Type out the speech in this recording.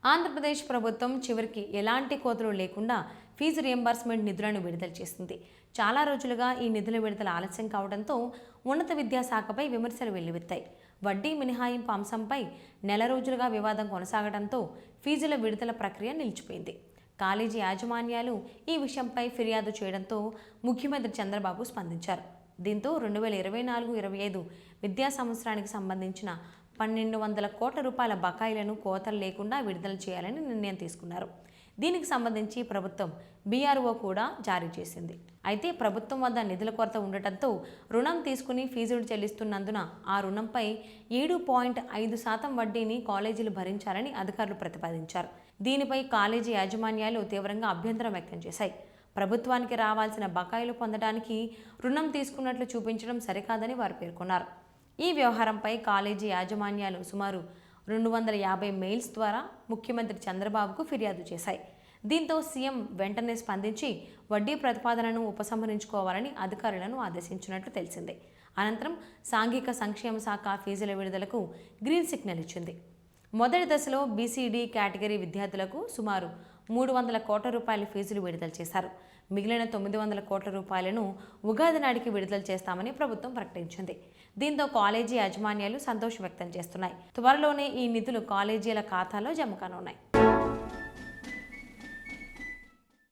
ఆంధ్రప్రదేశ్ ప్రభుత్వం చివరికి ఎలాంటి కోతలు లేకుండా ఫీజు రియంబర్స్మెంట్ నిధులను విడుదల చేసింది. చాలా రోజులుగా ఈ నిధుల విడుదల ఆలస్యం కావడంతో ఉన్నత విద్యాశాఖపై విమర్శలు వెల్లువెత్తాయి. వడ్డీ మినహాయింపు అంశంపై నెల రోజులుగా వివాదం కొనసాగడంతో ఫీజుల విడుదల ప్రక్రియ నిలిచిపోయింది. కాలేజీ యాజమాన్యాలు ఈ విషయంపై ఫిర్యాదు చేయడంతో ముఖ్యమంత్రి చంద్రబాబు స్పందించారు. దీంతో 2024-25 విద్యా సంవత్సరానికి సంబంధించిన 1,200 కోట్ల రూపాయల బకాయిలను కోతలు లేకుండా విడుదల చేయాలని నిర్ణయం తీసుకున్నారు. దీనికి సంబంధించి ప్రభుత్వం బీఆర్ఓ కూడా జారీ చేసింది. అయితే ప్రభుత్వం వద్ద నిధుల కొరత ఉండటంతో రుణం తీసుకుని ఫీజులు చెల్లిస్తున్నందున ఆ రుణంపై 7.5% వడ్డీని కాలేజీలు భరించాలని అధికారులు ప్రతిపాదించారు. దీనిపై కాలేజీ యాజమాన్యాలు తీవ్రంగా అభ్యంతరం వ్యక్తం చేశాయి. ప్రభుత్వానికి రావాల్సిన బకాయిలు పొందడానికి రుణం తీసుకున్నట్లు చూపించడం సరికాదని వారు పేర్కొన్నారు. ఈ వ్యవహారంపై కాలేజీ యాజమాన్యాలు సుమారు 250 మెయిల్స్ ద్వారా ముఖ్యమంత్రి చంద్రబాబుకు ఫిర్యాదు చేశాయి. దీంతో సీఎం వెంటనే స్పందించి వడ్డీ ప్రతిపాదనను ఉపసంహరించుకోవాలని అధికారులను ఆదేశించినట్లు తెలిసింది. అనంతరం సాంఘిక సంక్షేమ శాఖ ఫీజుల విడుదలకు గ్రీన్ సిగ్నల్ ఇచ్చింది. మొదటి దశలో బీసీడీ కేటగిరీ విద్యార్థులకు సుమారు 300 కోట్ల రూపాయల ఫీజులు విడుదల చేశారు. మిగిలిన 900 కోట్ల రూపాయలను ఉగాది నాటికి విడుదల చేస్తామని ప్రభుత్వం ప్రకటించింది. దీంతో కాలేజీ యాజమాన్యాలు సంతోషం వ్యక్తం చేస్తున్నాయి. త్వరలోనే ఈ నిధులు కాలేజీల ఖాతాలో జమ కానున్నాయి.